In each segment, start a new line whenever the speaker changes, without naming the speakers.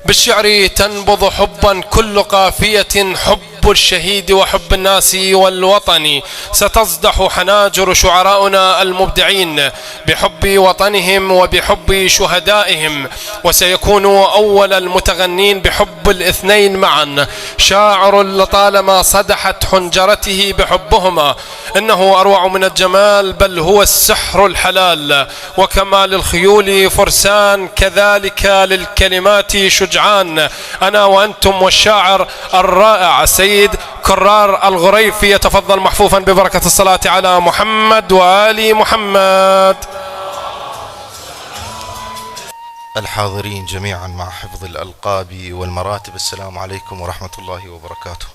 بالشعر تنبض حبا كل قافية، حب الشهيد وحب الناس والوطن. ستصدح حناجر شعراؤنا المبدعين بحب وطنهم وبحب شهدائهم، وسيكون أول المتغنين بحب الاثنين معا. شاعر لطالما صدحت حنجرته بحبهما، إنه أروع من الجمال بل هو السحر الحلال. وكما للخيول فرسان كذلك للكلمات شجعان. أنا وأنتم والشاعر الرائع السيد كرار الغريفي يتفضل محفوفا ببركة الصلاة على محمد وآل محمد.
الحاضرين جميعا مع حفظ الألقاب والمراتب، السلام عليكم ورحمة الله وبركاته.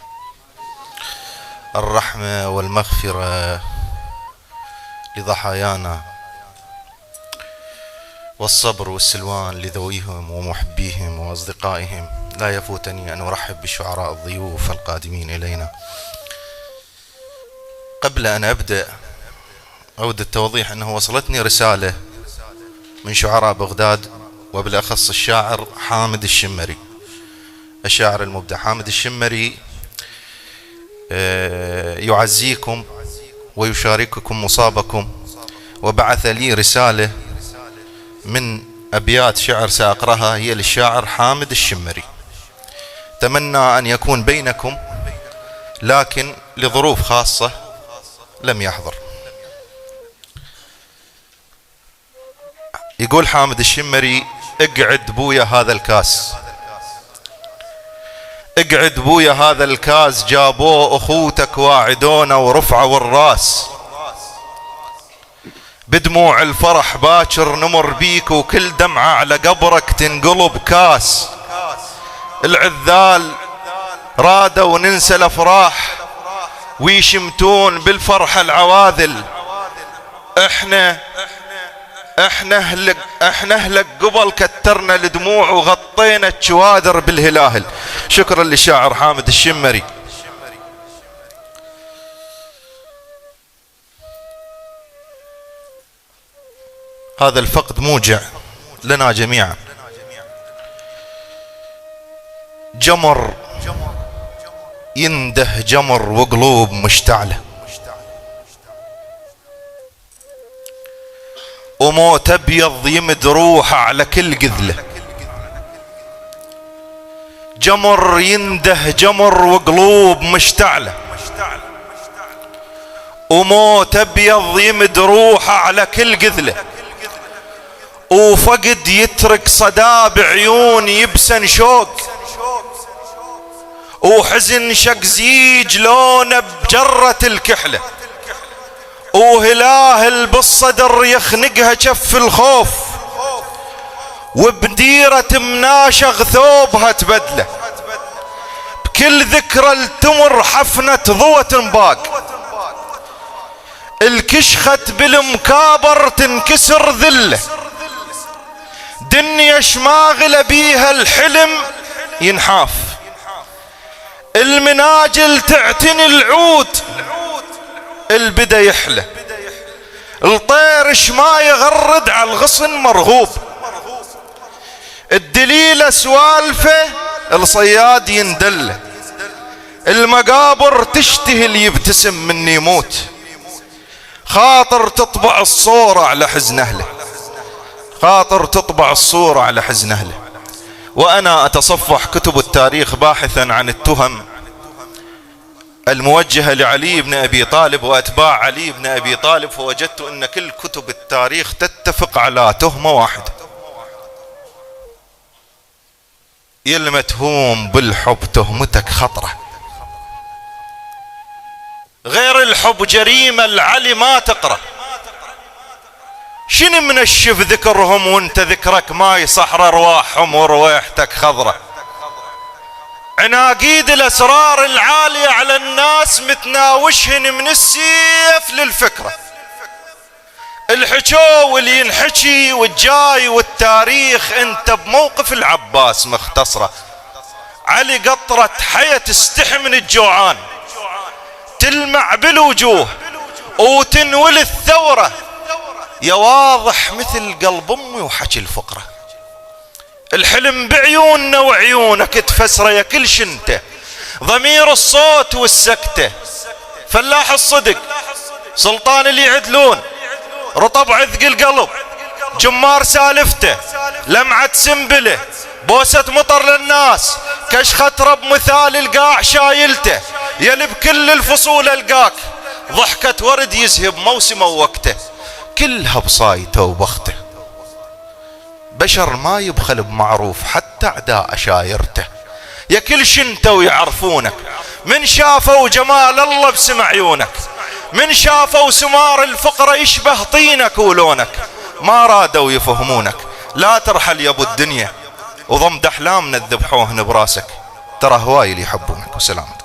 الرحمة والمغفرة لضحايانا، والصبر والسلوان لذويهم ومحبيهم وأصدقائهم. لا يفوتني أن أرحب بالشعراء الضيوف القادمين إلينا. قبل أن أبدأ أود التوضيح أنه وصلتني رسالة من شعراء بغداد، وبالأخص الشاعر حامد الشمري، الشاعر المبدع حامد الشمري، يعزيكم ويشارككم مصابكم، وبعث لي رسالة من أبيات شعر سأقرأها هي للشاعر حامد الشمري. تمنى أن يكون بينكم، لكن لظروف خاصة لم يحضر. يقول حامد الشمري: اقعد بويا هذا الكاس، اقعد بويا هذا الكاس، جابوه أخوتك واعدونا ورفعوا الراس، بدموع الفرح باكر نمر بيك، وكل دمعة على قبرك تنقلب كاس. العذال رادوا ننسى الأفراح ويشمتون بالفرحة العواذل. احنا اهلك قبل كترنا الدموع وغطينا الشوادر بالهلاهل. شكرا للشاعر حامد الشمري. هذا الفقد موجع لنا جميعا. جمر ينده جمر وقلوب مشتعلة، وموت ابيض يمد روحه على كل قذلة. جمر ينده جمر وقلوب مشتعلة، وموت ابيض يمد روحه على كل قذلة. وفقد يترك صدى بعيون يبسن شوق، وحزن شق زيج لونه بجرة الكحلة. وهلاهل بالصدر يخنقها شف الخوف، وبديرة مناشغ ثوبها تبدله. بكل ذكرى التمر حفنة ضوة تنباق، الكشخت بالمكابر تنكسر ذله. دنيا شماغلة بيها الحلم ينحاف، المناجل تعتني العود البدا يحلى. الطير ما يغرد على الغصن مرغوب، الدليلة سوالفه الصياد يندله. المقابر تشتهي اللي يبتسم من يموت، خاطر تطبع الصورة على حزن أهله، خاطر تطبع الصورة على حزن أهله. وأنا أتصفح كتب التاريخ باحثا عن التهم الموجهة لعلي بن أبي طالب وأتباع علي بن أبي طالب، فوجدت أن كل كتب التاريخ تتفق على تهمة واحدة: يلمتهوم بالحب تهمتك خطرة، غير الحب جريمة العلي ما تقرأ. شنو منشف ذكرهم وانت ذكرك ما يصحر ارواحهم ورواحتك خضرة. عناقيد الاسرار العالية على الناس متناوشهن من السيف للفكرة. الحكو واللي ينحكي والجاي والتاريخ، انت بموقف العباس مختصرة. علي قطرة حياة تستحي من الجوعان، تلمع بالوجوه وتنولي الثورة. يا واضح مثل قلب امي وحكي الفقرة. الحلم بعيوننا وعيونك تفسره يا كل شنته، ضمير الصوت والسكتة، فلاح الصدق، سلطان اللي يعدلون، رطب عذق القلب، جمار سالفته، لمعة سنبله، بوسة مطر للناس، كشخة رب مثال القاع شايلته، يلي بكل الفصول القاك، ضحكة ورد يزهب موسمه ووقته، كلها بصايته وبخته. بشر ما يبخل بمعروف حتى اعداء شايرته، يا كل شنته ويعرفونك، من شافوا جمال الله بسمع عيونك، من شافوا سمار الفقرة يشبه طينك ولونك، ما رادوا يفهمونك. لا ترحل يا ابو الدنيا وضمد احلامنا الذبحوهن براسك، ترى هواي اللي يحبونك. وسلام.